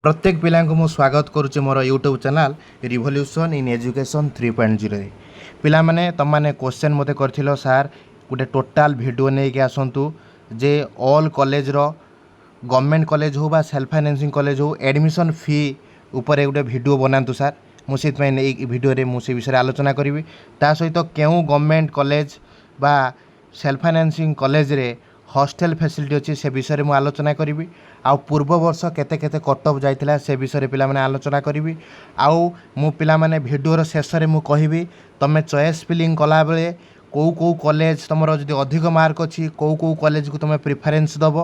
प्रत्येक पिला को स्वागत करुच्चे मोर YouTube channel revolution in education 3.0 पिला माने तुम मैंने क्वेश्चन मते करथिलो सार गोटे टोटाल वीडियो नहीं कि आसतु जे ऑल कॉलेज रो गवर्नमेंट कॉलेज हो बा सेल्फ फाइनेंसिंग कॉलेज हो एडमिशन फी ऊपर गोटे वीडियो बनातु सार मुझे भिडियो मुझे विषय आलोचना करी ता सहित क्यों गवर्नमेंट कॉलेज बा सेल्फ फाइनेंसिंग कॉलेज रे हॉस्टल फैसिलिटी अच्छी से विषय में आलोचना करी आउ पूर्व वर्ष केते केते कट ऑफ जाइथिला से विषय पे आलोचना करी आउ मु पिला माने भिडियोर शेष में मु कहिबी तमे चॉइस फिलिंग कला बेले कौ कॉलेज तुम जो अधिक मार्क अच्छी कौ कॉलेज को तुम प्रिफरेन्स दब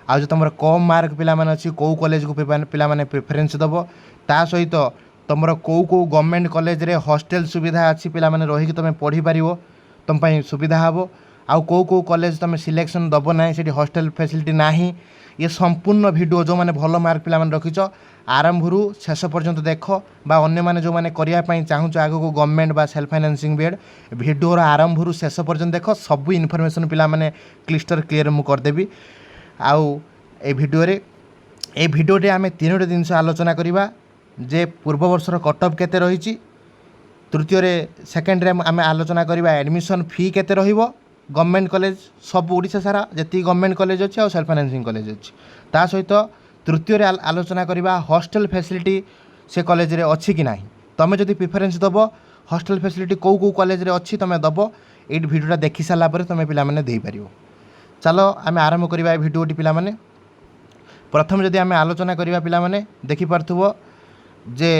आ जो तुम कम मार्क पिला माने अच्छी कौ कॉलेज को पिला माने प्रिफरेन्स दब ता सहित तुम कौ गवर्नमेंट कॉलेज रे हॉस्टल सुविधा अच्छी पिला माने रही तुम पढ़ी पारिबो तुम पई सुविधा हबो आउ कौ कॉलेज तुम सिलेक्शन दब ना से हॉस्टल फैसिलिटी ना ये संपूर्ण वीडियो जो मैंने भल मार्क पिला रखिच आरंभ शेष पर्यंत देख बा अन्य माने जो मैंने करने चाहूँ आग को गवर्नमेंट बा सेल्फ फाइनेंसिंग बीएड वीडियोर आरंभ शेष पर्यंत देख सब इनफॉरमेशन पिला माने क्लिस्टर क्लियर मु करदेवी आउ ए वीडियो रे आम तीनोटी जिनस आलोचना करवा जे पूर्व वर्षर कट ऑफ केते रही तृतीय सेकेंड रे आम आलोचना करवा एडमिशन फी केते रहिबो गवर्नमेंट कॉलेज सब ओडिशा सारा जी गवर्नमेंट कॉलेज अच्छी और सेल्फ फाइनेंसिंग कॉलेज अच्छी ता सहित तृतीय आलोचना करवा हॉस्टल फैसिलिटी से कॉलेज रे अच्छी कि ना तुम जब प्रिफरेन्स दब हॉस्टल फैसिलिटी कौ कॉलेज रे अच्छी तुम दब ये वीडियोटा देखी सारापर तुम पे देपर चलो आम आरंभ करवा भिडियोटी पिला माने प्रथम जदि आम आलोचना करवा पिला माने देखि पारथुबो जे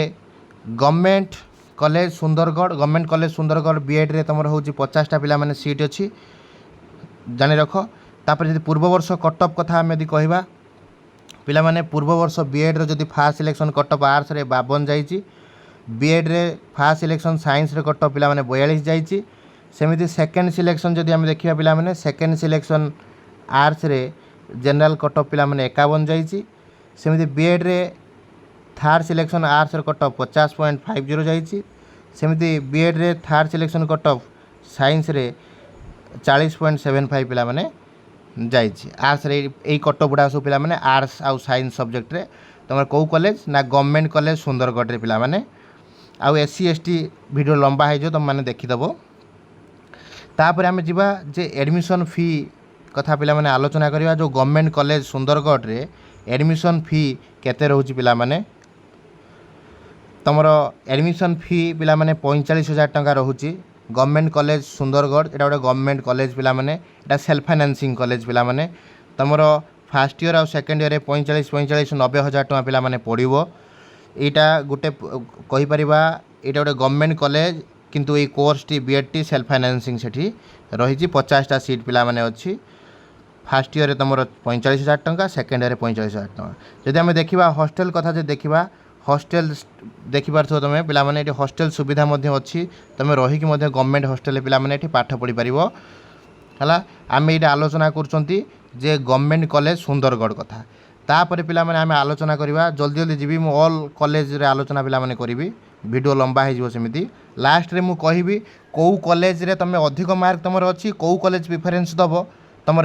government college Sundargarh government college Sundargarh BEd रे तुम हूँ 50टा पिला माने सीट अच्छी जानी रख तापर जदि पूर्व वर्ष कट ऑफ कथा आम यदि कहवा पिला माने पूर्व वर्ष बीएड रे जदि fast selection cut off arts रे 52 जाइए बीएड रे फास्ट सिलेक्शन साइंस रे कट ऑफ पिला माने 42 जाइए सेमिति सेकेंड सिलेक्शन जदि आम देखा पिला माने सेकेंड सिलेक्शन आर्ट्स रे जनरल कट ऑफ पिला माने 51 जाइए सेमिति बीएड रे थर्ड सिलेक्शन आर्ट्स रे कट ऑफ 50.50 जाइए सेमिति बीएड रे third selection cut off science रे 40.75 पिला माने जाइए आर्ट्स रे यही कट ऑफ गुड़ा सब पिला माने आर्ट्स आउ साइंस सब्जेक्ट रे तुम कौ कॉलेज ना गवर्नमेंट कॉलेज सुंदरगढ़ रे पिला माने आउ एससी एसटी वीडियो लंबा है जो तुम मैंने देखीदेव तापर आम जा जे एडमिशन फी कथा पिला माने आलोचना करवा जो गवर्नमेंट कॉलेज सुंदरगढ़ रे एडमिशन फी केते रोची पिला माने तुमर एडमिशन फी पिला माने 45,000 टंका रोची गवर्नमेंट कॉलेज सुंदरगढ़ एटा गोटे गवर्नमेंट कॉलेज पिला माने एटा सेल्फ फाइनेंसिंग कॉलेज पिला माने तुमर फर्स्ट ईयर और सेकेंड ईयर 45,90,000 टंका पिला माने पड़िबो एटा गोटे कहि परिबा एटा गोटे गवर्नमेंट कॉलेज किंतु ये कोर्स टी बीएड टी सेल्फ फाइनेंसिंग सेठी रही 50टा सीट पिला माने अच्छी फर्स्ट ईयर तुम 45,000 टंका सेकेंड ईयर 45,000 टंका जदि आम देखा हॉस्टल कथा जो देखा हॉस्टल देखिपार तुम पिला माने ये हॉस्टल सुविधा अच्छी तुम रहीकि गवर्नमेंट हॉस्टल पिला माने ये पाठ पढ़ी पार है आम ये आलोचना करुँचे जे गवर्नमेंट कॉलेज सुंदरगढ़ कथा तापर पिला माने आम आलोचना करवा जल्दी जल्दी जीवी मु ऑल कॉलेज रे आलोचना पिला माने करी वीडियो लंबा हो सेमती लास्ट रे मु कहिबी कौ कॉलेज रे तुम अधिक मार्क तुम अच्छी कौ कॉलेज प्रिफरेन्स दब तुम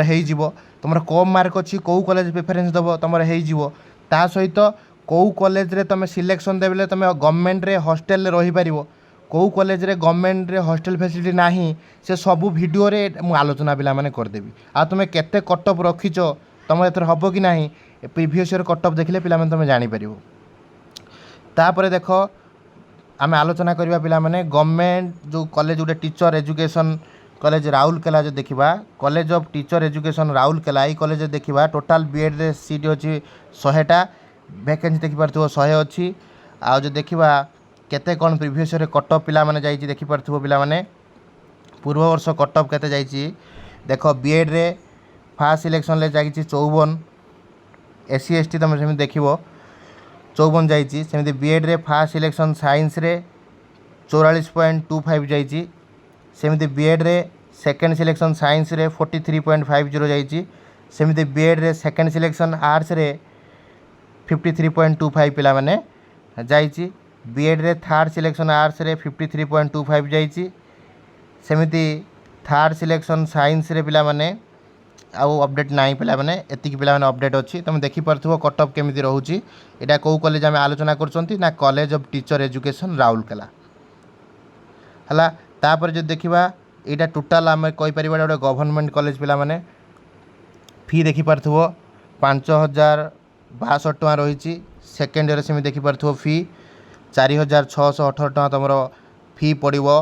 तुम कम मार्क अच्छी कौ कॉलेज प्रिफरेन्स दब तुम ता सहित कौ कॉलेज रे तुम सिलेक्शन देबले तुम गवर्नमेंट रे हॉस्टल रही पारिबो कौ कॉलेज रे गवर्नमेंट रे हॉस्टल फैसिलिटी नाही से सब वीडियो रे मु आलोचना पिला माने करदेबी आ तुम केते कट ऑफ रखिच तुम एथर हबो कि नाही प्रीवियस ईयर कट ऑफ देखले पिला माने तुम जानि पारिबो तापरे देखो आम आलोचना करवा पिला माने गवर्नमेंट जो कॉलेज गोटे टीचर एजुकेशन कॉलेज राउरकेला जो देखा college of teacher education Rourkela ये कॉलेज देखा टोटाल बीएड रे सीट अच्छी 100टा वैकेंसी देखिपार 100 अच्छी आ जो देखा केते कौन प्रीवियस ईयर कट ऑफ पिला माने जाइए देखिपार पिला माने पूर्व वर्ष कट ऑफ केते जाइए देख बीएड रे फास्ट सिलेक्शन ले जाइए 54 एससी एसटी तुम सेमि देखिबो 54 जाइए सेमि बीएड रे फास्ट सिलेक्शन साइंस रे 44.25 जाइए सेमि बीएड रे सेकेंड सिलेक्शन साइंस रे 43.50 जाइए सेमि बीएड रे सेकेंड सिलेक्शन आर्ट्स रे 53.25 पिला माने जाइए बीएड रे थर्ड सिलेक्शन आर्ट्स रे 53.25 जाइए सेमि थर्ड सिलेक्शन साइंस रे पिला माने आउ अपडेट ना पिला माने एतिक पिला माने अपडेट अच्छी तुम देखिपरथुव कट ऑफ केमिति रहउची एटा को कॉलेज आम आलोचना करछंती ना college of teacher education Rourkela हला तापर जो देखिबा एटा टोटाल आम कहि परिबा गोटे गवर्नमेंट कॉलेज पिला माने फी देखिपरथुव 5062 टଙ୍କା रही सेकेंड ईयर से देखिपरथुव फी 4618 टଙ୍କା तुम फी पड़ो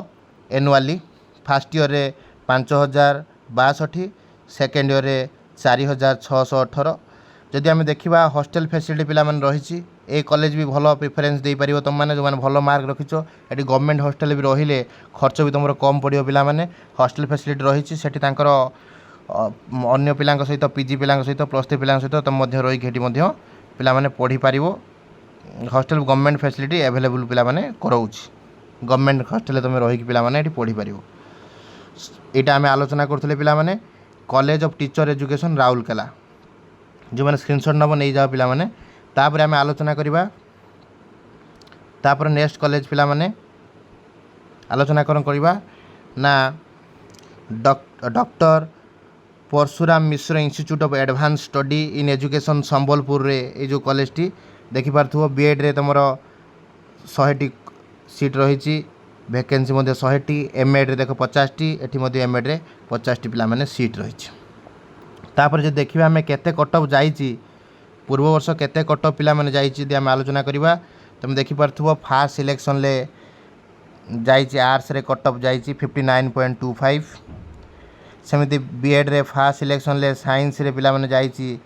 एनुआली फास्ट ईयर रे 5062 सेकेंड ईयर रे 4618 जदि आम देखा हॉस्टल फैसिलिटी पिला माने रही ए कॉलेज भी भल प्रिफरेन्स दे पार तुम मैंने जो भल मार्क रखिच ये गवर्नमेंट हॉस्टल भी रहिले खर्च भी तुम कम पड़ो पिला माने हॉस्टल फैसिलिटी रही सेठी तांकर अन्य पिला सहित पीजी पिला सहित +3 पिला सहित तुम रही पिला माने पढ़ी पार हॉस्टल गवर्नमेंट फैसिलिटी अवेलेबल पिला माने कराउछि गवर्नमेंट हॉस्टल तुम रही पिला माने एठी पढ़ी पारिबो एटा आम आलोचना करथले पिला माने college of teacher education Rourkela जो मैंने स्क्रीनशॉट नब नहीं जाओ पिला माने तापर आम आलोचना करवा तापर नेक्स्ट कॉलेज पिला माने आलोचना करवा ना doctor Parshuram Mishra institute of advance study in education Sambalpur रे ये जो कॉलेज टी देखिपरथुव बीएड रे तुम 100 सीट रही वैकेंसी 100 एमएड रे देख 50 एटी एमएड रे 50 पिला माने सीट रही तापर जो देखिए आम केते कट ऑफ जाइए पूर्व वर्ष केते कट ऑफ पिला माने जाइए आम आलोचना करवा तुम देखिपरथुव फास्ट सिलेक्शन ले जाइए आर्ट्स रे कट ऑफ जाइए 59.25 सेमती बीएड रे फास्ट सिलेक्शन ले साइंस रे पिला माने जाइए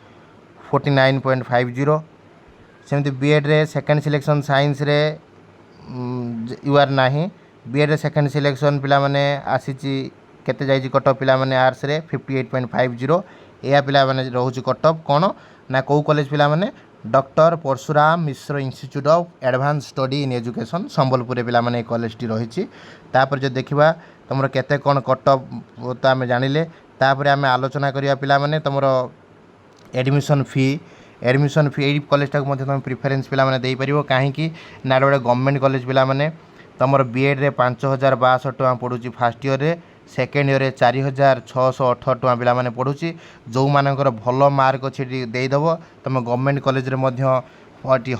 49.50 सेमती बीएड रे सेकंड सिलेक्शन साइंस रे यूआर नाही बीएड रे सेकंड सिलेक्शन पिला माने आसीची केते जाइए कट ऑफ पिला माने आर्ट्स रे 58.50 या पिला माने रहउची कट ऑफ कोन ना को कॉलेज पिला माने doctor Parshuram Mishra institute of advance study in education Sambalpur पिला माने कॉलेज टी रही तापर जो देखिबा तुमर केते कोन कट ऑफ तो आम जानिले तापर आम आलोचना करिया पिला माने तुमर एडमिशन फी यही कॉलेज टाक तुम प्रिफरेन्स पिला माने देई परिबो काहेकि ना गोटे गवर्नमेंट कॉलेज पिला माने तुमर बीएड रे 5062 टଙ୍କା पड़ुची फास्ट ईयर रे सेकेंड ईयर रे 4618 टଙ୍କା पिला माने पड़ुची जो मानकर भल मार्क अच्छी देदेव तुम गवर्नमेंट कॉलेज रे मध्य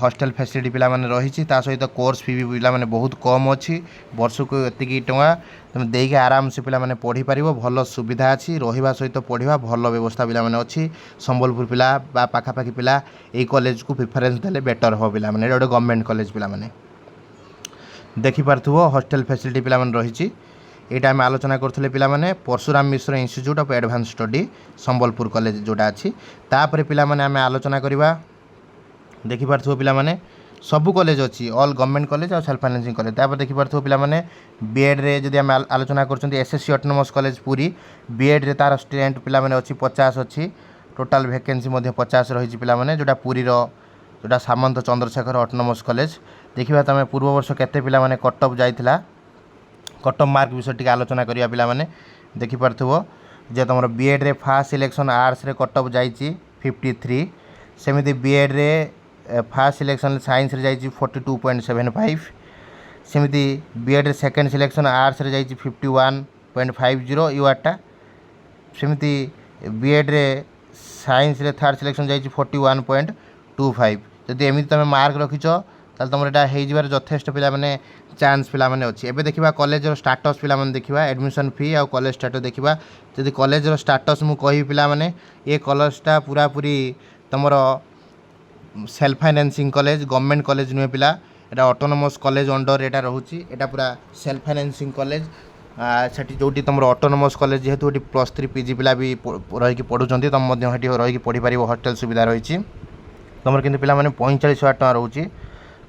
हॉस्टल फैसिलिटी पिला माने रही सहित कोर्स फी भी पिला माने बहुत कम अच्छी वर्ष को एतिकी टଙ୍କା तुम देके आराम से पिला माने पढ़ी पारिबो भल सुविधा अच्छी रहिबा सहित पढ़िबा भल व्यवस्था पिला माने अच्छी संबलपुर पिला बा पाखापाखि पिला ए कॉलेज को प्रिफरेन्स देले बेटर हो पिला माने गोटे गवर्नमेंट कॉलेज पिला माने देखिपरथुव हॉस्टल फैसिलिटी पिला माने रही यहाँ आम आलोचना करथले पिला माने Parshuram Mishra institute of advance study Sambalpur college जोटा अच्छी तापर पिला माने आम आलोचना करवा देखिपरथुव पिला माने सबु कॉलेज अच्छी ऑल गवर्नमेंट कॉलेज और सेल्फ फाइनेंसिंग कॉलेज तापर देखिपरथुव पिला माने बीएड रे जदि आम आलोचना करछंती एसएससी ऑटोनोमस कॉलेज पूरी बीएड रे तार स्टूडेंट पिला माने अच्छी 50 अच्छी टोटाल वैकेंसी 50 रही पिला माने जोटा पूरी रो जोटा सामंत चंद्रशेखर ऑटोनोमस कॉलेज देखिबा तमे पूर्व वर्ष केते पिला माने कट ऑफ जाइथिला कट ऑफ मार्क विषय टी आलोचना करिया पिला माने देखिपरथुव जे तुम बीएड रे फास्ट सिलेक्शन आर्ट्स रे कट ऑफ जाइछि 53 सेमिति बीएड रे फास्ट सिलेक्शन साइंस रे जाइछि 42.75 सेमिति बीएड रे सेकंड सिलेक्शन आर्ट्स रे जाइछि 51.50 यूआरटा सेमिति बीएड रे साइंस रे थर्ड सिलेक्शन जाइछि 41.25 जदि एमिति तमे मार्क रखिछ ताल तुम एटा हो जबार यथेष्ट पिला माने चांस पिला माने अच्छी एबे देखिबा कॉलेज रो स्टेटस पिला माने देखिबा एडमिशन फी आ कॉलेज स्टेटस देखिबा जदि कॉलेज रो स्टेटस मु कहि पिला माने ये कॉलेजटा पूरा पूरी तुमरो self financing college government college नुहे पिला एटा ऑटोनोमस कॉलेज अंडर एटा रहउची एटा पूरा सेल्फ फाइनेंसिंग कॉलेज सेठी जोटी तुम ऑटोनोमस कॉलेज जेहेतु +3 पीजी पिला भी रही पढ़ुचंती तुम मध्य हेटी रही पढ़ी पारिबो हॉस्टल सुविधा रही तुम किंतु पिला माने 45,000 टଙ୍କା रहउची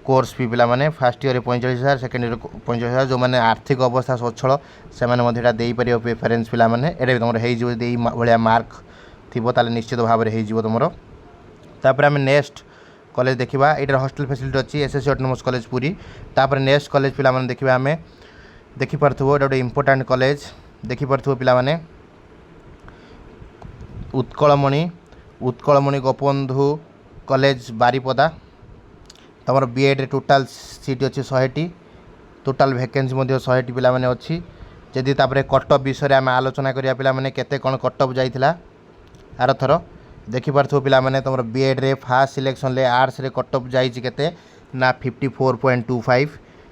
कोर्स फी पिला माने फर्स्ट ईयर 45,000 सेकेंड ईयर 45,000 जो माने आर्थिक अवस्था सच्छल से माने मध्य देई परियो प्रेफरेंस पिला माने एटा तुम हेई जो देई भलिया मार्क थिबो ताले निश्चित भाव रे हेई जिवो तुमरो तापर हम नेक्स्ट कॉलेज देखिबा एटा हॉस्टल फैसिलिटी अछि एसएससी ऑटोनोमस कॉलेज पूरी तापर नेक्स्ट कॉलेज पिला माने देखिबा हमें देखि परथुबो एटा इंपोर्टेंट कॉलेज देखि परथुबो पिला माने उत्कलमणि गोपबंधु कॉलेज बारीपदा तुम बीएड रे टोटाल सीट अच्छी 100 टोटाल वैकेंसी 100 पिला माने अच्छी जदि तापर कट ऑफ विषय आम आलोचना करिया पिला माने केते कोन कट ऑफ जाइथिला आर थर देखिपु पे तुम बीएड रे फास्ट सिलेक्शन आर्ट्स रे कट ऑफ जाइए केते ना 54.25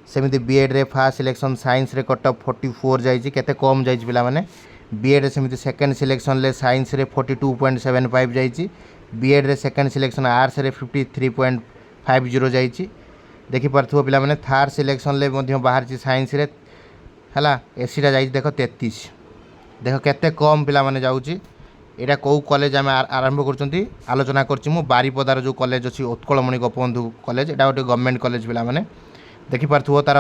सेमती बीएड रे फास्ट सिलेक्शन साइंस रे कट ऑफ 44 जाइए केते कम जाइए पिलामाने बीएड रे सेमती सेकंड सिलेक्शन ले साइंस रे 42.75 जाइए बीएड रे सेकंड सिलेक्शन आर्ट्स रे 53.50 जाइए देखिपु पे थर्ड सिलेक्शन ले बाहर साइंस रे है एसीटा जाइए देख 33 देख केते कम पिला माने जाउची एटा कौ कॉलेज आम आरंभ कर आलोचना करछि मु बारीपदार जो कॉलेज अच्छी उत्कलमणि गोपबंधु कॉलेज एटा गोटे गवर्नमेंट कॉलेज पिला माने देखिपु तार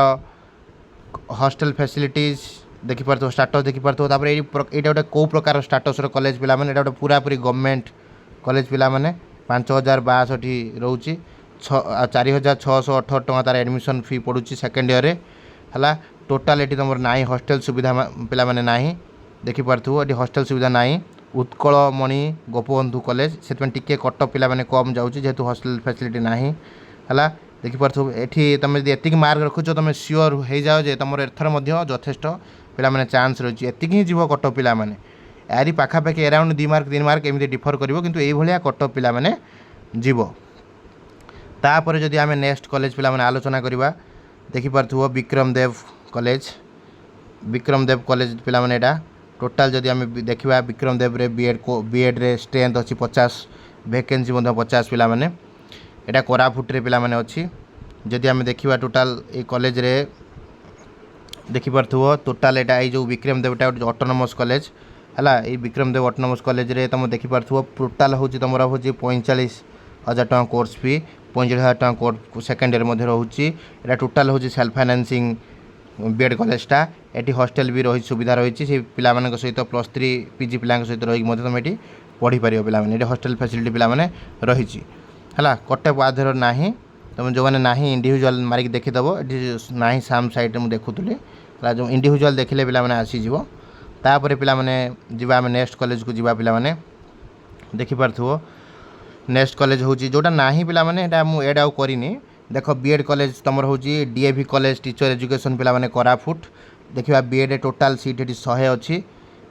हॉस्टल फैसिलिटीज देखिपु स्टाटस देखिपु तापर एटा गोटे कौ प्रकार स्टाटस कॉलेज पिला माने एटा गोटे पूरा पूरी गवर्नमेंट कॉलेज पिला माने 5062 रोची 4618 टଙ୍କା तार एडमिशन फी पड़ुची सेकेंड ईयर रे हला टोटाल एटी तुम ना हॉस्टल सुविधा पिला माने नाही देखिपु ये हॉस्टल सुविधा नाही उत्कलमणि गोपबंधु कॉलेज से टिके कट पिला माने कम जाउची जेहेतु हॉस्टल फैसिलिटी नाही हला देखिपु एठी तुम यदि एतिक मार्क रखुछ तुम सियोर हो जाओ जे तुम एथर मध्य यथेष्ट पिला माने चांस रही एतिक ही जीव कट पिला माने यारी पाखापाखि अराउंड 2 मार्क 3 मार्क एमती डिफर करिवो किंतु एई भलिया कट पिला माने जीव तापर जदि आमे नेक्स्ट कॉलेज पिला माने आलोचना करिवा देखिपु विक्रमदेव कॉलेज पिला माने एटा टोटाल जदि आम देखा विक्रमदेव रे बीएड रे स्ट्रेंथ अच्छी 50 वैकेंसी 50 पिला माने एटा कोरापुट रे पिला माने अच्छी जदि आम देखा टोटाल ये कॉलेज रे देखिपु टोटाल एटा जो विक्रमदेव एटा ऑटोनोमस कॉलेज है ये विक्रमदेव ऑटोनोमस कॉलेज रे तुम देखिपु टोटाल हूँ तुम हूँ 45,000 टଙ୍କା कोर्स फी 45,000 टଙ୍କା कोर्स सेकेंड ईयर मध्य रोचे एटा टोटाल हूँ सेल्फ फाइनेंसिंग बीएड कॉलेजटा एटी हॉस्टल भी रही सुविधा रही से पिला सहित +3 पीजी पिला सहित रही तुम ये पढ़ी पार पे हॉस्टल फैसिलिटी पिला रही है कटे आधर ना तुम जो मैंने ना इंडिविजुअल मारिक देखीदेव ये ना साम साइड में देखुली जो इंडिविजुअल देखिले पिला आसीज तापर पिला जीवा आम नेक्स्ट कॉलेज को जीवा पिला देखिपु नेक्स्ट कॉलेज हूँ जोटा ना पिला एड आउ करनी देख बीएड कॉलेज तुम हूँ डीएवी कॉलेज टीचर एजुकेशन पिला माने कोरापुट देखा बीएड टोटाल सीट ये 100 अच्छी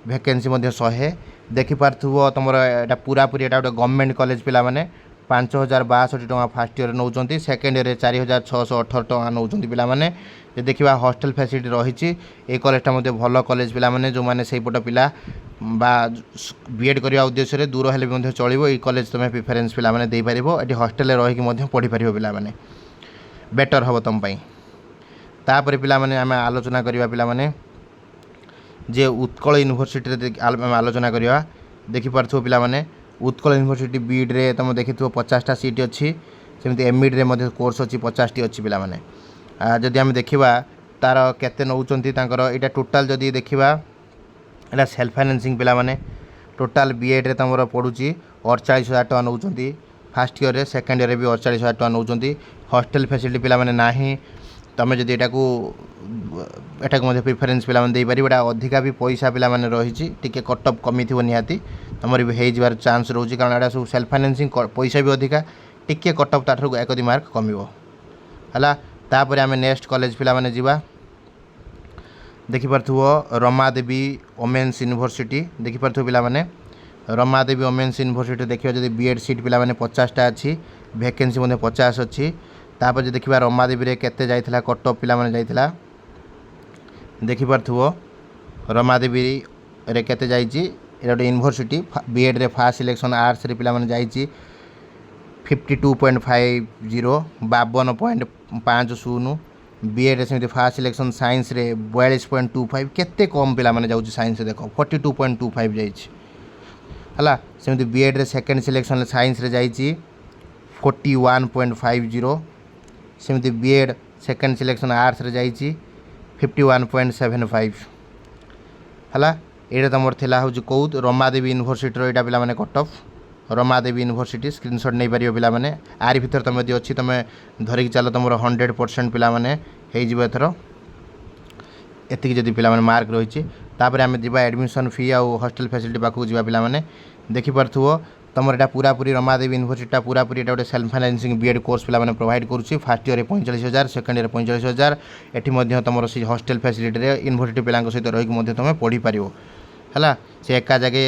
वैकेंसी 100 देखिपु तुम एटा पूरा पूरी एटा गोटे गवर्नमेंट कॉलेज पिला माने 5,062 टଙ୍କା फास्ट ईयर नौ सेकेंड ईयर 4,618 टଙ୍କା नौ पिला माने देखा हॉस्टल फैसिलिटी रही ये कॉलेजटा भल कॉलेज पिला माने जो माने सेपट पिला बा बीएड करने उद्देश्य दूर हेले भी चलो ये कॉलेज तुम प्रिफरेन्स पिला माने दे पारिबो एटी हॉस्टल रही पढ़ी पार पिला माने बेटर हम तुम तापर पिला माने आम आलोचना करवा पिला माने जे उत्कल यूनिवर्सिटी आलोचना करवा देखिपु पिला माने उत्कल यूनिवर्सिटी बीड रे तुम देखि 50टा सीट अच्छी सेमती एमइड रे मध्य कोर्स अच्छी 50टी अच्छी पिला माने जदि आम देखा तार केते नौचंती तांकर एटा टोटाल जदि देखा एटा सेल्फ फाइनेंसिंग पिला माने टोटाल बीएड रे तुम पड़ुची 48,000 टଙ୍କା नौचंती फास्ट ईयर रे सेकेंड ईयर भी 48,000 टଙ୍କା नौचंती हॉस्टल फैसिलिटी पिला माने नाही तुम जदि एटा को प्रिफरेन्स पिला माने दे पारि एटा अधिका भी पैसा पिला माने रही टिके कट ऑफ कमी थी निहाती तुम भी हो जबार चांस रोचे कारण एटा सब सेल्फ फाइनेंसिंग पैसा भी अधिका टिके कट ऑफ ताठू 1-2 मार्क कमिबो हला तापर आम नेक्स्ट कॉलेज पिला माने जीवा देखिपु रमादेवी वोमेन्स यूनिवर्सिटी देखिपु पिला माने रमादेवी वोमेन्स यूनिवर्सिटी देखिए जब बीएड सीट पिला माने 50टा अच्छी वैकेंसी 50 अच्छी तापर जो देखा रमादेवी रे केते जाइथिला कट ऑफ पिला माने जाइथिला देखिपु रमादेवी रे केते जाइछि एटा गोटे यूनिवर्सिटी बीएड रे फास्ट सिलेक्शन आर्ट्स रे पिला माने जाइछि 52.50 52.50 बीएड रे सेमती फास्ट सिलेक्शन साइंस रे 42.25 केते कम पिला माने जाउछि साइंस रे देखो 42.25 जाइछि हला सेमती बीएड रे सेकंड सिलेक्शन साइंस रे जाइछि 41.50 सेमती बीएड सेकंड सिलेक्शन आर्ट्स रे जाइछि 51.75 हला एटा तमर थिला हउछि कौत रमादेवी यूनिवर्सिटी रो एटा पिला माने cut of Ramadevi university screenshot नहीं पारियो पिला माने आरि भीतर तुम यदि अच्छी तुम धरिक चलो तुम 100% पिला माने हे जिवो एथरो एतिक जदि पिला माने मार्क रही तापर आम जा एडमिशन फी आउ हॉस्टल फैसिलिटी पाखक जा पिला माने देखिपु तुम एटा पूरा पूरी रमादेवी यूनिवर्सिटी पूरा पूरी एटा गोटे सेल्फ फाइनेंसिंग बीएड कोर्स पिला माने प्रोवाइड करुच्ची फास्ट ईयर 45,000 सेकेंड ईयर 45,000 एटी तुम हॉस्टल फैसिलिटी यूनिवर्सिटी पिला सहित रही तुम पढ़ी पार है से एका जगह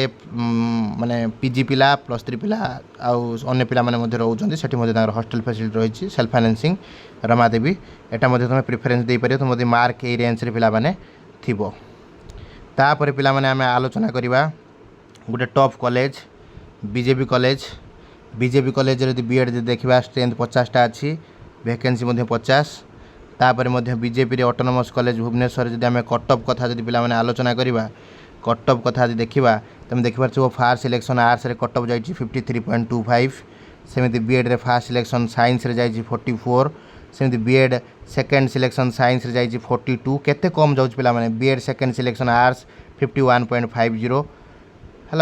माने पीजी पिला +3 पिला आउ पिला माने रोचंती सेठी हॉस्टल फैसिलिटी रही सेल्फ फाइनेंसिंग रमादेवी एटा तुम प्रिफरेन्स दे पार तुम मार्क ए रेंज रे पिला माने थिबो तापर पिला माने आमे आलोचना करिबा गोटे टॉप कॉलेज बीजेपी कॉलेज रे बीएड देखा स्ट्रेंथ 50टा अच्छी वैकेंसी 50 तापर बीजेपी ऑटोनोमस कॉलेज भुवनेश्वर जब आम कटअप कथा जब पिला माने आलोचना करिबा कटअप कथा देखा तुम देखिपार फास्ट सिलेक्शन आर्ट्स रे कटअप जाइए 53.25 सेमती बीएड रे फास्ट सिलेक्शन साइंस रे जाइए 44 सेमती बीएड सेकेंड सिलेक्शन साइंस रे जाइए 42 केते कम जाउछ पिला माने बीएड सेकेंड सिलेक्शन आर्ट्स 51.50 है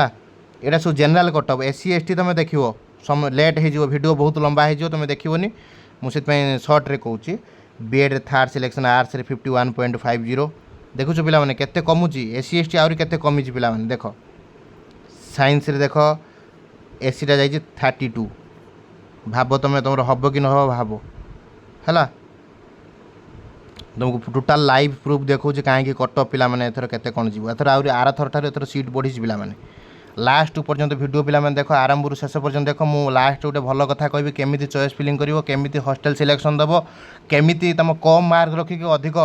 यहाँ सब जनरल कटअप एससी एसटी तुम देख सम लेट हो वीडियो बहुत लंबा हो तुम देखनी मुझे सर्ट रे कहूँ बीएड थर्ड सिलेक्शन आर्ट्स रे 51.50 देखुच पिला माने केते कमुची एससी एसटी आउरी केते कमिची पिला माने देख साइंस रे देख एससी टा जाइए 32 भाव तुम तुम हम कि न भाव है तुमको टोटाल लाइव प्रूफ देखो कहीं कटअप पिला माने एथर केते कोन जीव एथर आउरी आर थर ठार एथर सीट बढ़ी पिला माने लास्ट पर्यंत वीडियो पिला माने देखो आरंभ शेष पर्यंत देख मु लास्ट गोटे भल कथा कहबी केमिति चॉइस फिलिंग करिवो केमिति हॉस्टल सिलेक्शन दबो केमिति तुम कम मार्क रखिक अधिक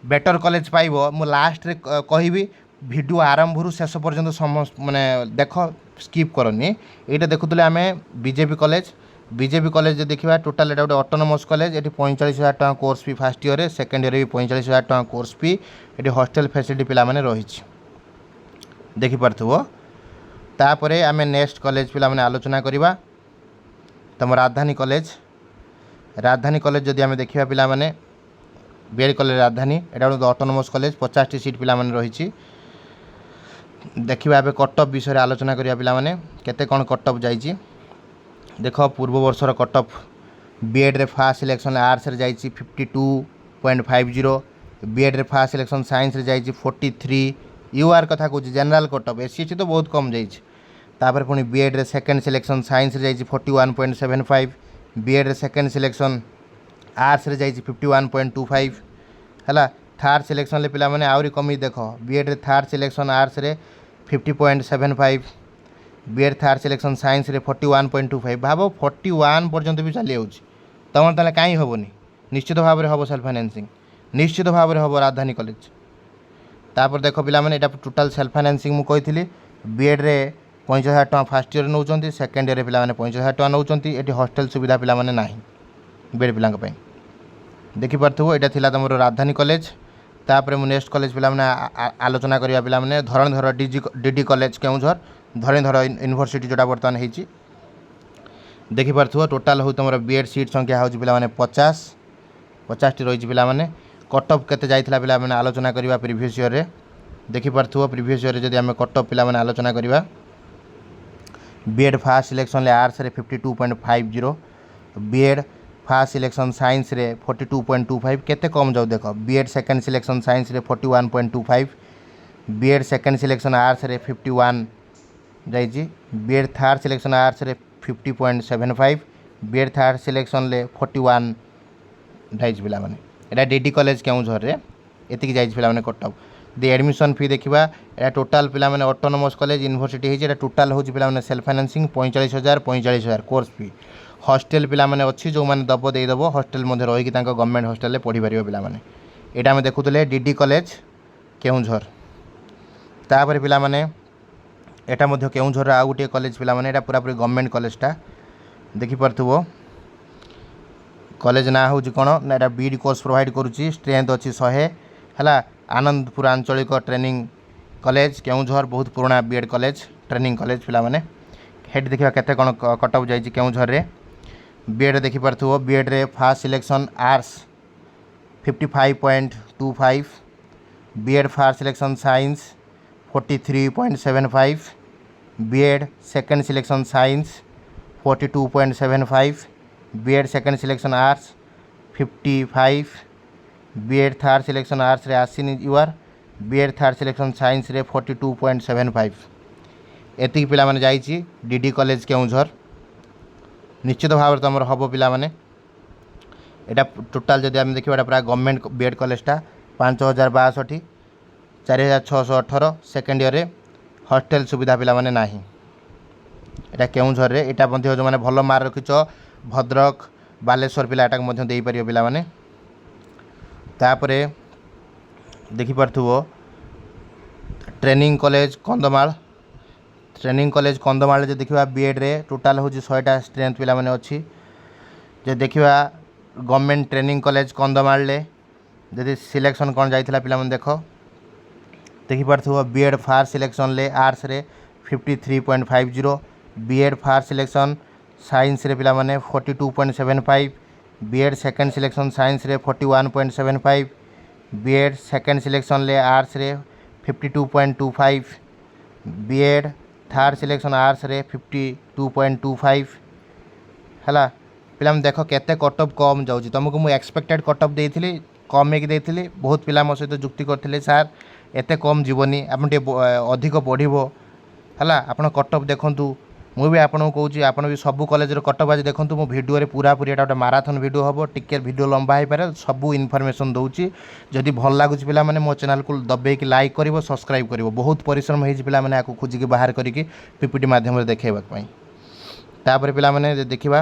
बेटर कॉलेज पाइबो मु लास्ट रे कहबी वीडियो आरंभ शेष पर्यंत समस्त माने देख स्किप करनी एटा देखुतले आमे बीजेपी कॉलेज देखा टोटाल एटा गोटे ऑटोनोमस कॉलेज ये 45,000 टका कोर्स फी फास्ट ईयर रे सेकेंड ईयर भी 45,000 टका कोर्स फी ये हॉस्टल फैसिलिटी पिला माने रही देखि पारथुवो तापरे आमे नेक्स्ट कॉलेज पिला माने आलोचना करिबा तम राजधानी कॉलेज जदि आमे देखिबा पिला माने बीएड कॉलेज राजधानी एटा गोटे ऑटोनोमस कॉलेज 50 टी सीट पिला माने रही देखिबा कटअप विषय आलोचना करिया पिला माने केते कोन कटअप जाइछि देख पूर्व वर्षर कटअप बीएड रे फास्ट सिलेक्शन आर्ट्स रे जाइछि 52.50 बीएड रे फास्ट सिलेक्शन साइंस रे जाइछि 43 यूआर कथा कहूँ जनरल कटअप एससी तो बहुत कम जाइछि तापर पुणी बीएड रे सेकेंड सिलेक्शन साइंस रे जाइछि 41.75 बीएड रे सेकेंड सिलेक्शन आर्ट्स रे जाइछि 51.25 है थर्ड सिलेक्शन ले पिला माने आउरी कमी देख बीएड रे थर्ड सिलेक्शन आर्ट्स रे 50.75 बीएड थर्ड सिलेक्शन साइंस रे 41.25 भाव 41 पर्यंत भी चली जाऊँगी तुम ताले कहीं हेनी निश्चित भाव में हम सेल्फ फाइनेंसिंग निश्चित भाव में हम राजधानी कॉलेज तापर देख पिला माने एटा टोटाल सेल्फ फाइनेंसिंग मु कही बीएड रे 50,000 टका फास्ट ईयर नौकरी सेकेंड ईयर पिला माने 50,000 टका नौकरी ये हॉस्टल सुविधा पिला माने नाही बीएड पिला देखि पारथुवो एटा थिला तमरो राजधानी कॉलेज तापर मु नेक्स्ट कॉलेज पिला माने आलोचना करिया पिला माने धरणधर डीडी कॉलेज केउझर धरणधर यूनिवर्सिटी जोटा बर्तमान होईची देखि पारथुवो टोटाल हो तमरो बीएड सीट संख्या होची पिला माने 50 टी रही पिला माने कटअप केते जाइथिला पिला माने आलोचना करिवा प्रीवियस ईयर रे देखि पारथुवो प्रीवियस ईयर रे जदि आमे कटअप पिला माने आलोचना करिवा बीएड फास्ट सिलेक्शन ले आर्ट्स रे 52.50 बीएड फास्ट सिलेक्शन साइंस रे 42.25 केते कम जाउ देख बीएड सेकेंड सिलेक्शन साइंस रे 41.25 बीएड सेकेंड सिलेक्शन आर्ट्स रे 51 जाइए बीएड थर्ड सिलेक्शन आर्ट्स रे 50.75 बीएड थर्ड सिलेक्शन ले 41 जाइए पिला माने एटा डीडी कॉलेज केउझर रे एतिक जाइए पिला माने कटअप दे एडमिशन फी देखा एटा टोटाल पिला माने ऑटोनोमस कॉलेज यूनिवर्सिटी होइछ एटा टोटाल होछि पिला माने self financing 45,000 course fee hostel पिला माने अछि जो माने दबो दे दबो हॉस्टल मध्ये रही कि तांको गवर्नमेंट हॉस्टल ले पढ़ी परिबो पिला माने एटा हम देखुतले डीडी कॉलेज केउझर तापर पिला माने एटा मध्ये केउझर आ गुटे कॉलेज पिला माने एटा पूरा पूरी गवर्नमेंट कॉलेजटा देखि पारथुवो कॉलेज ना होछि कोन ना एटा बीडी कोर्स प्रोवाइड करूछि स्ट्रेंथ अछि 100 हला आनंदपुर आंचलिक ट्रेनिंग कॉलेज केउझर बहुत पुराना बीएड कॉलेज ट्रेनिंग कॉलेज पिला माने हेड देखिबा केते कोन कटअप जाइछि केउझर रे बीएड देखि पारथुवो बीएड रे first selection arts 55.25 B Ed first selection science 43.75 B Ed second selection science 42.75 B Ed second selection arts 55 B Ed third selection arts रे आसीन UR B Ed third selection science रे 42.75 एति पिला माने जाइछि डीडी कॉलेज केउझर निश्चित भाव में तुम हम पिला माने एटा टोटाल जदि आम देखिबा एटा पूरा गवर्नमेंट बीएड कॉलेजटा 5,062 4618 सेकेंड ईयर हॉस्टल सुविधा पिला माने नाही एटा केउझर रे एटा मध्ये जो माने भल मार्क रखिछ भद्रक बालेश्वर पिला एटा मध्ये देई परियो पिला माने तापरे देखि परथुवो ट्रेनिंग कॉलेज कंधमाल जे देखिबा बीएड रे टोटल हो 100टा स्ट्रेंथ पिला माने अछि जे देखिबा गवर्नमेंट ट्रेनिंग कॉलेज कंधमाल ले जदि सिलेक्शन कौन जाइथिला पिला माने देखो देखि परथुवो बीएड फार सिलेक्शन ले आर्ट्स रे 53.50 बीएड फार सिलेक्शन साइंस रे पिला माने 42.75 बीएड सेकंड सिलेक्शन साइंस रे 41.75 बीएड सेकंड सिलेक्शन ले आर्ट्स रे 52.25 बीएड थर्ड सिलेक्शन आर्ट्स रे 52.25 हला पिला में देख केते कट ऑफ कम जाउची तुमको मु एक्सपेक्टेड कट ऑफ देइथिली कम एक देइथिली बहुत पिला मो सहित जुक्ति करथिले सर एते कम जीवनी आपन टे अधिक पढ़िबो हला आपन कट ऑफ देखंतु मु भी आपन को कहूची आपन भी सब कॉलेज रो कट ऑफ आज देखंतु मो वीडियो रे पूरा पूरी एटा मैराथन वीडियो हबो टिके वीडियो लंबा हे पारे सब इन्फॉर्मेशन दउची जदि भल लागुची पिला माने मो चैनल को दबे कि लाइक करिवो सब्सक्राइब करिवो बहुत परिश्रम हे पिला माने आको खोजी के बाहर करी कि पीपीटी माध्यम रे देखेबा पई तापर पिला माने देखिबा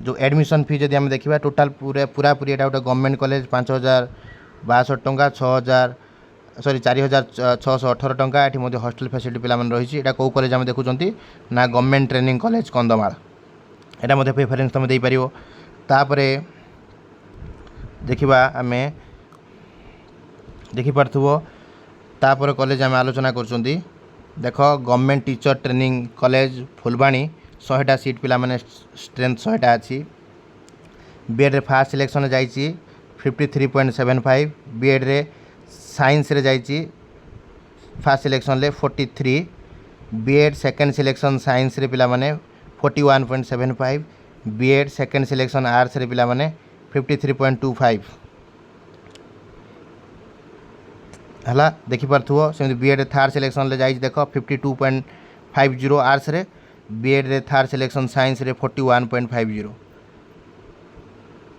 जो एडमिशन फी जदि हम देखिबा टोटल पूरा पूरी एटा गवर्नमेंट कॉलेज 5062 टंका 4618 टंका एठी मध्ये हॉस्टल फैसिलिटी पिला मन रहिछि एटा को कॉलेज हम देखुचंती ना गवर्नमेंट ट्रेनिंग कॉलेज कंदमाल एटा मध्ये प्रेफरेंस तुम देई परिवो तापरे देखिबा हमें देखि परथुवो तापर कॉलेज हम आलोचना करचंती देखो government teacher training college Phulbani 100टा सीट पिला माने स्ट्रेंथ 100टा अछि बीएड रे फास्ट सिलेक्शन जाइछि 53.75 बीएड रे साइंस रे जाइछि फास्ट सिलेक्शन ले 43 बीएड सेकंड सिलेक्शन साइंस रे पिला माने 41.75 बीएड सेकंड सिलेक्शन आर्ट्स रे पिला माने 53.25 हला देखि परथुओ सेमि बीएड थर्ड सिलेक्शन ले जाइछि देखो 52.50 आर्ट्स रे बीएड रे थर्ड सिलेक्शन साइंस रे 41.50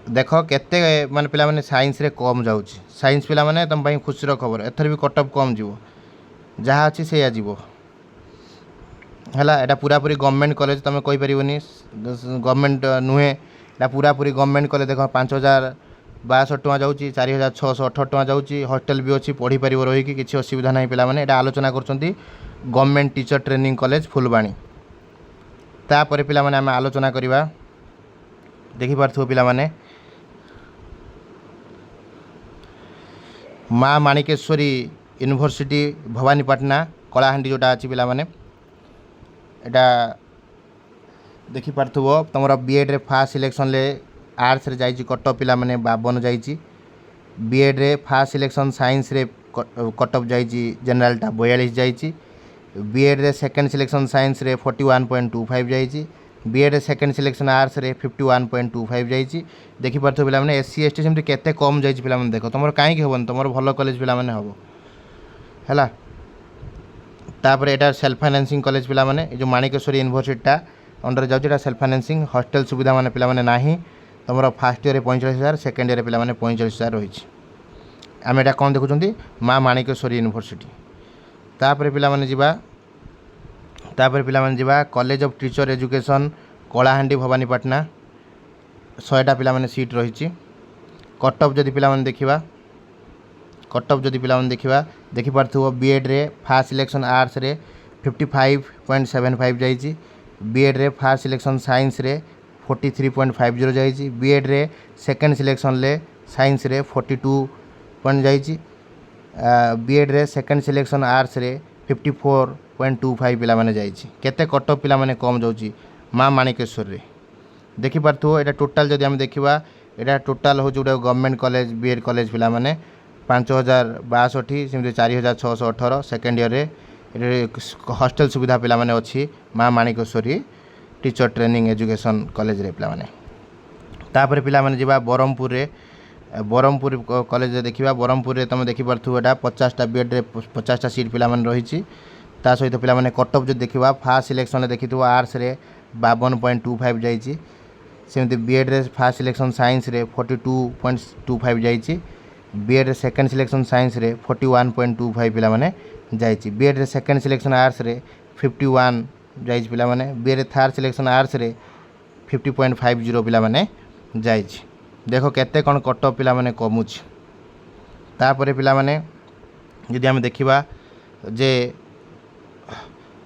देख केते माने पिला माने साइंस रे कम जाउची साइंस पिला माने तम पई खुशी रो खबर एथर भी कट ऑफ कम जीवो जहा अछि से जीवो हला एटा पूरा पूरी गवर्नमेंट कॉलेज तमे कहि परिबोनी गवर्नमेंट नुहे एटा पूरा पूरी गवर्नमेंट कॉलेज देखो 5062 टका जाउची 4618 टका जाउची हॉस्टल भी अछि पढ़ी परिबो रही कि किछि असुविधा नाही पिला माने एटा आलोचना करचंती government teacher training college Phulbani तापर पिला माने हम आलोचना करिबा देखि पारथु पिला माने माँ माणिकेश्वरी यूनिवर्सिटी भवानीपाटना कलाहांडी जोटा अच्छी पिला माने एटा देखि पारथुवो तमरा बीएड रे फास्ट सिलेक्शन ले आर्ट्स रे जाइछि कट ऑफ पिला माने 52 जाइछि बीएड रे फास्ट सिलेक्शन साइंस रे कट ऑफ जाइछि जनरल टा 42 जाइछि बीएड रे सेकंड सिलेक्शन साइंस रे 41.25 जाइछि बीएड सेकंड सिलेक्शन आर्ट्स रे 51.25 जाइछि देखि परथु पिला माने एससी एसटी सेमति केते कम जाइछि पिला माने देखो तमर काहे कि होबन तमर भलो कॉलेज पिला माने हबो हैला तापर एटा सेल्फ फाइनेंसिंग कॉलेज पिला माने ए जो माणिकेश्वरी यूनिवर्सिटी टा अंडर जाउछि एटा सेल्फ फाइनेंसिंग हॉस्टल सुविधा माने पिला माने नाही तमर फर्स्ट ईयर 45000 सेकंड ईयर पिला माने 45000 रहिछि हम एटा कोन देखुचंती मां माणिकेश्वरी यूनिवर्सिटी तापर पिला माने जिबा college of teacher education Kalahandi Bhawanipatna 100टा पिला माने सीट रहिछि कट ऑफ जदि पिला माने देखिबा देखि पारथुओ बीएड रे फास्ट सिलेक्शन आर्ट्स रे 55.75 जाइछि बीएड रे फास्ट सिलेक्शन साइंस रे 43.50 जाइछि बीएड रे सेकंड सिलेक्शन ले साइंस रे 42 पॉइंट जाइछि बीएड रे सेकंड सिलेक्शन आर्ट्स रे 54.25 पिला माने जाइछि केते कट ऑफ पिला माने कम जाउछि मां माणिकेश्वर रे देखि पारथुओ एटा टोटल जदि हम देखिबा एटा टोटल हो जोटा गवर्नमेंट कॉलेज बीएड कॉलेज पिला माने 5062 सेमि 4618 सेकंड ईयर रे हॉस्टल सुविधा पिला माने अछि मां Manikeshwari teacher training education college रे पिला माने तापर पिला माने जिबा बरहमपुर कॉलेज देखिबा बरहमपुर रे तुम देखि परथु एटा 50टा बीएड रे 50टा सीट पिला माने रहिछि ता सहित पिला माने कट ऑफ जो देखिबा फास्ट सिलेक्शन देखिथु आर्ट्स रे 52.25 जाइछि सेमति बीएड रे फास्ट सिलेक्शन साइंस रे 42.25 जाइछि बीएड रे सेकेंड सिलेक्शन साइंस रे 41.25 पिला माने जाइछि। बीएड रे सेकेंड सिलेक्शन आर्ट्स रे 51 जाइछि पिला माने। बीएड रे थर्ड सिलेक्शन आर्ट्स रे 50.50 पिला माने जाइछि। देखो केते कोन कट ऑफ पिला माने कमुछि। तापरे पिला माने जदि आम देखा जे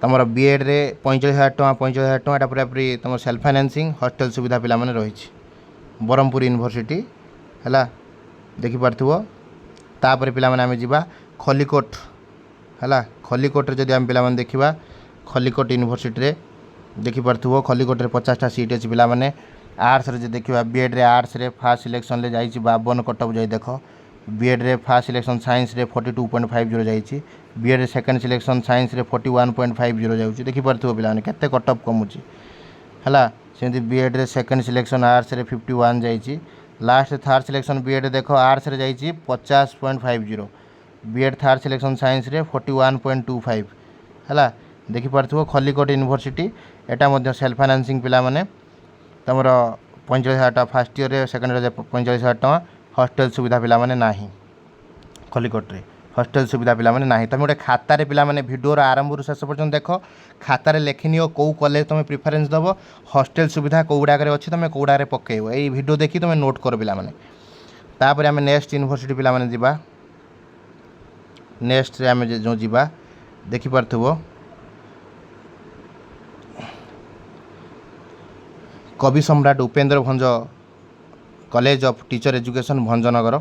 तुम बीएड रे 45,000 टଙ୍କା 45,000 टଙ୍କା एटा पूरापूरी तुम सेल्फ फाइनान्सिंग हॉस्टल सुविधा पिला माने रही ब्रह्मपुर यूनिवर्सिटी है देखिपो। तापर पिला माने आमे जिबा खलिकोट है। खलिकोट जदि आम पिला माने देखा खलिकोट यूनिवर्सिटी रे देखिपो खलिकोट रे 50टा सीट अच्छी पिला माने। आर्ट्स रे देखा बीएड रे आर्ट्स रे फर्स्ट सिलेक्शन ले जाइछि 52 कट ऑफ जाई देख। बीएड रे फर्स्ट सिलेक्शन साइंस रे 42.50 जाइछि। बीएड रे सेकंड सिलेक्शन साइंस रे 41.50 जाउछि। देखि परथु पिला माने केते कट ऑफ कमुछि हला। सेमति बीएड रे सेकंड सिलेक्शन आर्ट्स रे 51 जाइछि। लास्ट थर्ड सिलेक्शन बीएड देखो आर्ट्स रे जाइछि 50.50। बीएड थर्ड सिलेक्शन साइंस रे 41.25 हला। देखि परथु खलिकोट यूनिवर्सिटी एटा मध्ये सेल्फ फाइनान्सिंग पिला माने तमरो 45,000 टଙ୍କା फर्स्ट ईयर रे सेकंड ईयर 45,000 टଙ୍କା हॉस्टल सुविधा पिला माने नाही। खलिकोट रे हॉस्टल सुविधा पिला माने नाही। तुम गोटे खातार पिला माने वीडियोर आरंभ शेष पर्यंत देख खातार लेखिनियो कौ कॉलेज तुम प्रिफरेन्स दब हॉस्टल सुविधा कौ गुड़ाक अच्छी तुम कौ गुड़ाक पकेब ये वीडियो देखी तुम नोट कर पिला माने। तापर आम नेक्स्ट यूनिवर्सिटी पिला माने जिबा। नेक्स्ट रे आम जो जिबा देखि परथुबो Kabi Samrat Upendra Bhanja college of teacher education Bhanjanagar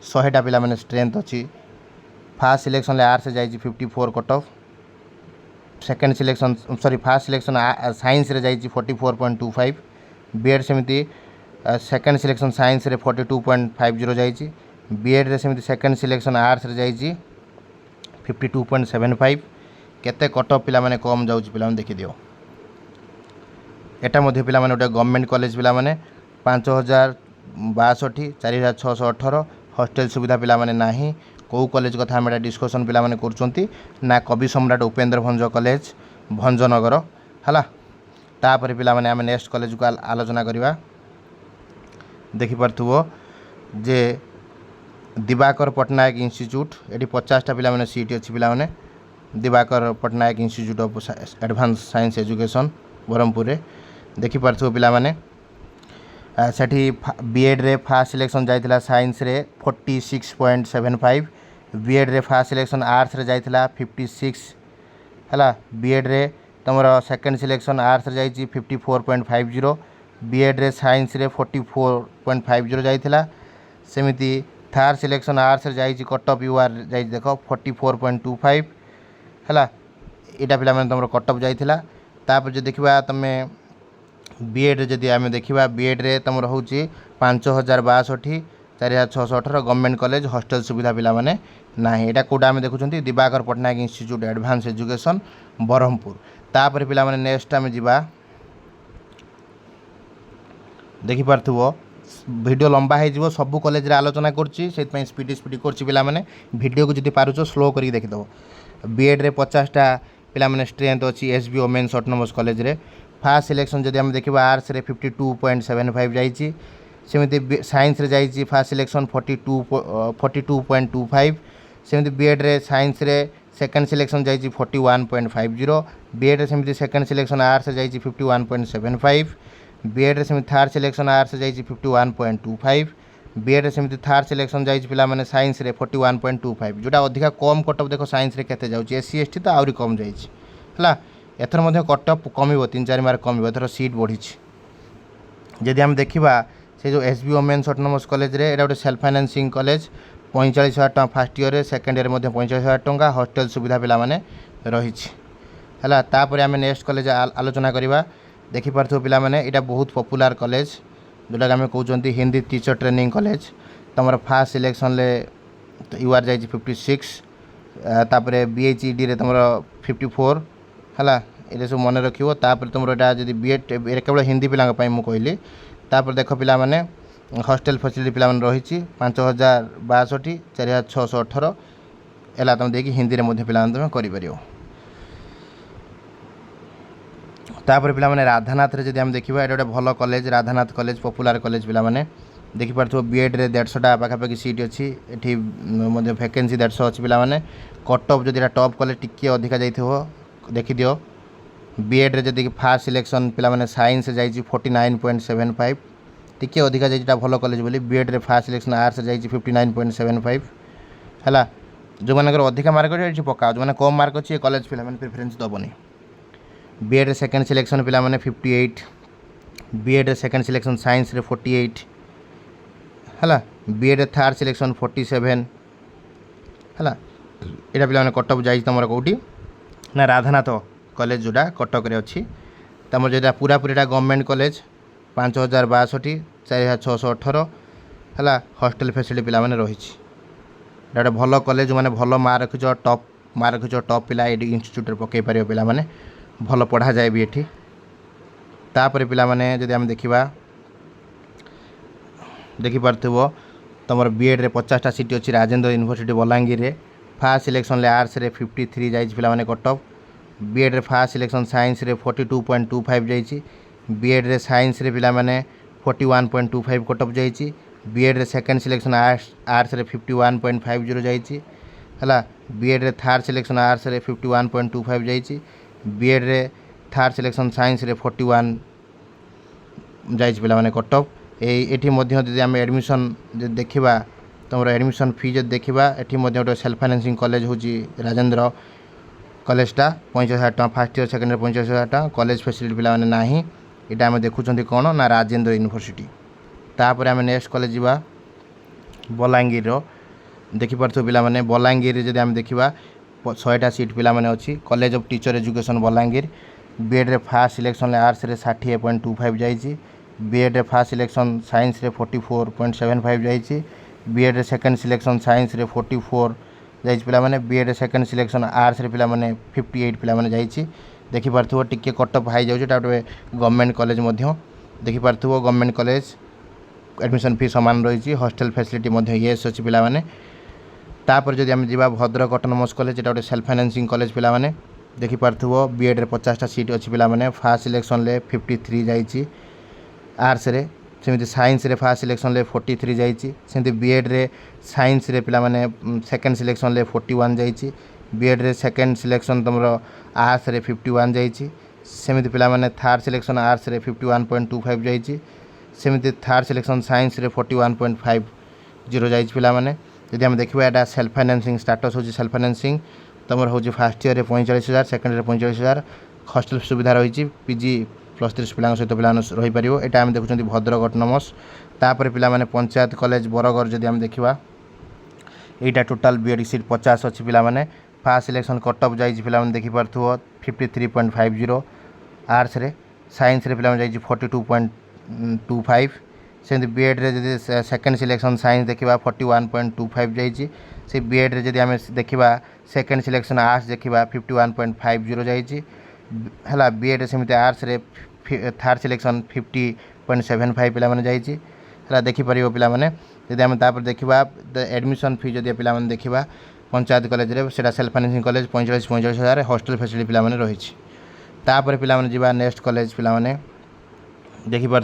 100टा पिला माने स्ट्रेंथ अच्छी। फर्स्ट सिलेक्शन आर्ट्स जाइए 54 cut off. Second selection sorry first selection science रे जाइए 44.25। बीएड सेमती सेकेंड सिलेक्शन साइंस रे 42.50 जाइए। बीएड रे सेमती सेकेंड सिलेक्शन आर्ट्स रे जाइए 52.75। केते कट ऑफ पिला माने कम जाउछि पिला माने देखि दियो। एटा मध्ये पिला माने गोटे गवर्नमेंट कॉलेज पिला माने 5,062 4,618 हॉस्टल सुविधा पिला माने नाही। कौ कॉलेज कथा हम डिस्कसन पिला माने करचंती ना कवि सम्राट उपेन्द्र भंज कॉलेज भंजनगर हला। तापर पिला माने हम नेक्स्ट कॉलेज को आलोचना करिवा। देखि परथुबो जे दिवाकर पटनायक इंस्टीट्यूट एटी 50टा पिला माने सीट अछि पिला माने। Diwakar Patnaik institute of advance science education Brahmapur रे देखि परथुबो पिला माने। सेठी बीएड रे फर्स्ट सिलेक्शन जाइथिला साइंस रे 46.75। बीएड रे फर्स्ट सिलेक्शन आर्ट्स रे जाइथिला 56 हला। बीएड रे तमरो सेकंड सिलेक्शन आर्ट्स रे जाइछि 54.50। बीएड रे साइंस रे 44.50 जाइथिला। सेमिति थर्ड सिलेक्शन आर्ट्स रे जाइछि कट ऑफ यूआर जाइछि देखो 44.25 हला। एटा पिला माने तमरो कट ऑफ जाइथिला। तापर जे देखिबा तमे बीएड रे जदि आमे देखिबा बीएड रे तम रहउछि 5,062 4,618 गवर्नमेंट कॉलेज हॉस्टल सुविधा पिला माने नाही। एटा कोडा आमे देखुछंती Dibakar Patnaik institute advance education Brahmapur. तापर पिला माने नेक्स्ट आमे जिबा देखि परथुबो वीडियो लंबा हे जिवो सब कॉलेज रे आलोचना करछि सेत पई स्पीड करछि पिला माने वीडियो को जदि पारुछो स्लो करी देखि दबो। बीएड रे 50टा पिला माने स्ट्रेंथ अछि एसबी वुमेन्स ऑटोनोमस कॉलेज रे। फर्स्ट सिलेक्शन जदि हम देखिबा आर्ट्स रे 52.75 जाइछि। सेमिति साइंस रे जाइछि फर्स्ट सिलेक्शन 42.25। सेमिति बीएड रे साइंस रे सेकंड सिलेक्शन जाइछि 41.50। बीएड रे सेमिति सेकंड सिलेक्शन आर्ट्स जाइछि 51.75। बीएड रे सेमिति थर्ड सिलेक्शन आर्ट्स जाइछि 51.25। बीएड रे सेमिति थर्ड सिलेक्शन जाइछि पिला माने साइंस रे 41.25 जोटा अधिका कम कट ऑफ देखो साइंस रे केते जाउछि एससी एसटी तो आउरी कम जाइछि हला। एथर मध्य कट ऑफ कमिबो 3-4 मार्क कमिबो एथर सीट बढ़िछि। जदि हम देखिबा से जो एसबी वुमेन्स ऑटोनोमस कॉलेज रे एटा गोटे सेल्फ फाइनान्सिंग कॉलेज 45,000 टଙ୍କା फर्स्ट ईयर रे सेकंड ईयर मध्य 45,000 टଙ୍କା हॉस्टल सुविधा पिला माने रहिछि हला। तापर आमे नेक्स्ट कॉलेज आलोचना करिबा। देखि परथो पिला माने एटा बहुत पॉपुलर कॉलेज जोटा आमे कहउचंती हिंदी टीचर ट्रेनिंग कॉलेज। तमर फर्स्ट सिलेक्शन ले यूआर जाइछि 56। तापर बीएचईडी रे तमर 54 हला। ये सब मन रखियो। तापर तुम जब बीएड केवल हिंदी पिला मु कहली। तापर देख पिला माने हॉस्टल फैसिलिटी पिला माने रही 5,062 4,618 एला तुम देखि हिंदी रे मध्य पिला तुम करि परियो। तापर पिला माने राधानाथ रे जदि हम देखिबा एटा गोटे भल college Radhanath college popular college पिला माने देखिपे बीएड रे 150टा पाखापाखि सीट अच्छी एटी भैकेन्सी 150 अच्छी पे कटअफ जो टॉप कले टी अधिका जाइए देखीदि बीएड रे जदि फास्ट सिलेक्शन पे साइंस जाइए 49.75 टी अधिका जाइए भल कॉलेज बोली बीएड रे फास्ट सिलेक्शन आर्ट्स जाइए 59.75 है जो मानकर अधिका मार्क अच्छे पका जो मैंने कम मार्क अच्छी कॉलेज पे प्रिफरेन्स दबनी बीएड रे सेकेंड सिलेक्शन पे 58 बीएड रे सेकेंड सिलेक्शन साइंस रे 48 है बीएड रे थर्ड सिलेक्शन 47 है यहाँ पे कटअफ जाइए तुम कौटी ना राधानाथ कॉलेज जोड़ा कटक रे अच्छी तुम जो पूरा पूरीटा गवर्नमेंट कॉलेज 5062 4618 है हॉस्टल फैसिलिटी पे रही गोटे भल कॉलेज मैंने भल मार्क रखिच टॉप मार्क रखिच टॉप पिला इंस्टीट्यूट पकई पार पे भल पढ़ा जाए भी ये तापर पे जदि आम देखा देखिपो तुम बीएड रे 50टा सीट अच्छी राजेंद्र यूनिवर्सिटी बलांगीर रे फास्ट सिलेक्शन ले आर्ट्स रे 53 जाइए पे कटअफ बीएड रे फास्ट सिलेक्शन साइंस रे 42.25 जाइए बीएड रे साइंस रे पे 41.25 कटअफ जाइए बीएड रे सेकेंड सिलेक्शन आर्ट्स रे 51.50 जाइए है बीएड रे थर्ड सिलेक्शन आर्ट्स रे 51.25 जाइए बीएड रे थर्ड सिलेक्शन साइंस रे 41 जाइए पे कटअफ ये आम एडमिशन देखा तुम एडमिशन फी जो देखा ये गोटे सेल्फ फाइनेंसिंग कॉलेज हूँ राजेंद्र कॉलेजटा 50,000 टका फर्स्ट ईयर सेकेंड ईयर 50,000 टका कॉलेज फैसिलिटी पे ना यहाँ आम देखुं कौन ना राजेंद्र यूनिवर्सिटी तापर आम नेक्स्ट कॉलेज जावा बलांगीर देखिपे पे बलांगीर जब आम देखा 100टा सीट पे अच्छी college of teacher education Balangir B Ed रे फास्ट सिलेक्शन आर्ट्स रे 60.25 जाइए बीएड रे फास्ट सिलेक्शन साइंस रे 44.75 जाइए बीएड रे सेकेंड सिलेक्शन साइंस रे 44 जाइए पे बीएड रे सेकेंड सिलेक्शन आर्ट्स रे पे 58 पे जाइए देखिपे टी कटअफ हाई जाऊँगी गोटे गवर्नमेंट कॉलेज देखिपे गवर्नमेंट कॉलेज एडमिशन फी सामान रही हॉस्टल फैसिलिटी येस अच्छी पे तापर जब आम जा भद्रक ऑटोनोमस कॉलेज गोटे सेल्फ फाइनेंसिंग कॉलेज पे देखिपे बीएड रे 50टा सीट अच्छी पे फास्ट सिलेक्शन ले 53 जाइए आर्ट्स रे सेमती साइंस रे फास्ट सिलेक्शन ले 43 जाइए सेमती बीएड रे साइंस रे पे सेकेंड सिलेक्शन ले 41 जाइए बीएड रे सेकेंड सिलेक्शन तुम आर्ट्स रे 51 जाइए सेमती पे थर्ड सिलेक्शन आर्ट्स रे 51.25 जाइए सेमती थर्ड सिलेक्शन साइंस रे 41.50 जाइए पे जदि आम देखा यहाँ सेल्फ फाइनेंसिंग स्टाटस हूँ सेल्फ फाइनेंसिंग तुम हूँ fast year 45,000 second year 45,000 hostel सुविधा रही पीजी +3 पिला सहित पिला रहीपर यहाँ आम देखुं भद्रक ऑटोनोमस तापर पे पंचायत कॉलेज बरगढ़ जदि आम देखा यहाँ टोटाल बीएड सीट 50 अच्छी पे फास्ट सिलेक्शन कटअफ जाइए पे देखिपे 53.50 आर्ट्स रे साइंस रे पे जाइए 42.25 सेमती बीएड रे जदि सेकेंड सिलेक्शन साइंस देखा 41.25 जाइए से बीएड रे जदि आम देखा सेकेंड सिलेक्शन आर्ट्स देखा 51.50 जाइए है बीएड सेमती आर्ट्स रे थर्ड सिलेक्शन 50.75 पे जाइए है देखिपर पे जदि आम देखा एडमिशन फी जदि पे देखा पंचायत कॉलेज रे सेटा self financing college 45,000 hostel facility पे रही तापर पे जा नेक्स्ट कॉलेज पे देखिपे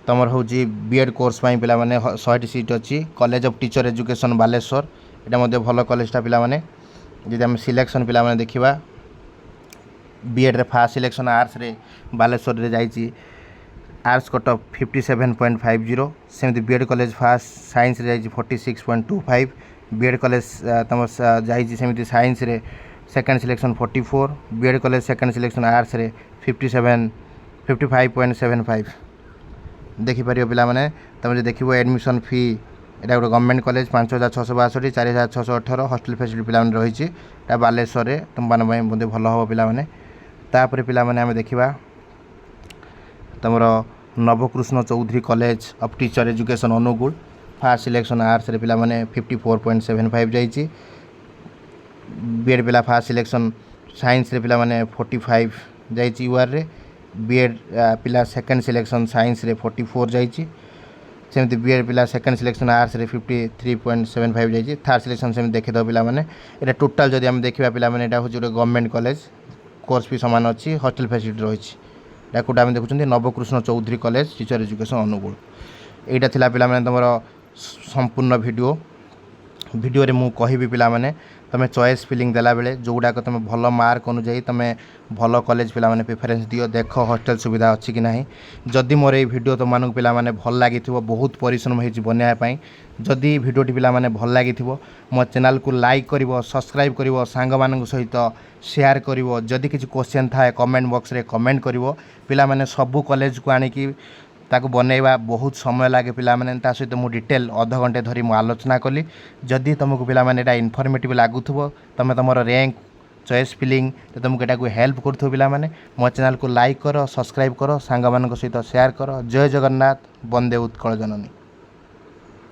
तुम हूँ बीएड कोर्स पे 100टी सीट अच्छी college of teacher education Baleshwar यहाँ भल कॉलेजटा पे जदि आम सिलेक्शन पे देखा बीएड रे फास्ट सिलेक्शन आर्ट्स रे बालेश्वर रे जाइए आर्ट्स कटअफ 57.50 सेमती बीएड कॉलेज फास्ट साइंस रे जाइए 46.25 बीएड कॉलेज तुम जाइए सेमती साइंस रे second selection 44 B Ed college second selection arts रे 55.75 देखिपर पे तुम देख एडमिशन फी यहाँ गोटे गवर्नमेंट कॉलेज 5,662 4,618 हॉस्टल फैसिलिटी पे रही बालेश्वर तुम मैंने भल हम पे तापर पे आम देखा तुम Nabakrushna Choudhury college of teacher education Anugul first selection arts रे पे 54.75 जाइए बीएड पिला फास्ट सिलेक्शन साइंस रे पे 45 जाइए यूआर रे बीएड पिला सेकेंड सिलेक्शन साइंस रे 44 जाइए सेमती बीएड पिला सेकेंड सिलेक्शन आर्ट्स रे 53.75 जाइए थर्ड सिलेक्शन सेमती देखिए पे टोटाल जदि आम देखा पे हूँ गोटे गवर्नमेंट कॉलेज कोर्स भी सामान अच्छी हॉस्टल फैसिलिटी रही कौटा आम देखुं Nabakrushna Choudhury college teacher education Angul এইটা थिला पिला माने तुमर संपूर्ण वीडियो रे मु कहिबी पिला माने तमे चॉइस फिलिंग देला बेले जोगुडाक तुम भल मार्क अनुଯାयी तुम भल कॉलेज पिला माने प्रेफरेंस दियो देख हॉस्टल सुविधा अच्छी कि नहीं जदि मोर ये वीडियो तुम मानक पिला माने भल लागी बहुत परिश्रम होइछि बनाया पई जदि वीडियोटी पिला माने भल लागी मो चैनल को लाइक करिवो सब्सक्राइब करिवो सांग मानक सहित शेयर करिवो जदि किछि क्वेश्चन थाए कमेंट बॉक्स रे कमेंट करिवो पिला माने सबु कॉलेज को आनी की ताको बनैबा बहुत समय लागे पिला माने ता सहित मु डिटेल आधा घंटे धरी मु आलोचना कली जदि तुमको पिला माने एटा इनफॉर्मेटिव लागुथबो तमे तमरो रैंक चॉइस फिलिंग तो तुमको एटा को हेल्प करथो पिला माने मो चैनल को लाइक करो सब्सक्राइब करो सांग मानक सहित शेयर करो जय जगन्नाथ वंदे उत्कल जननी।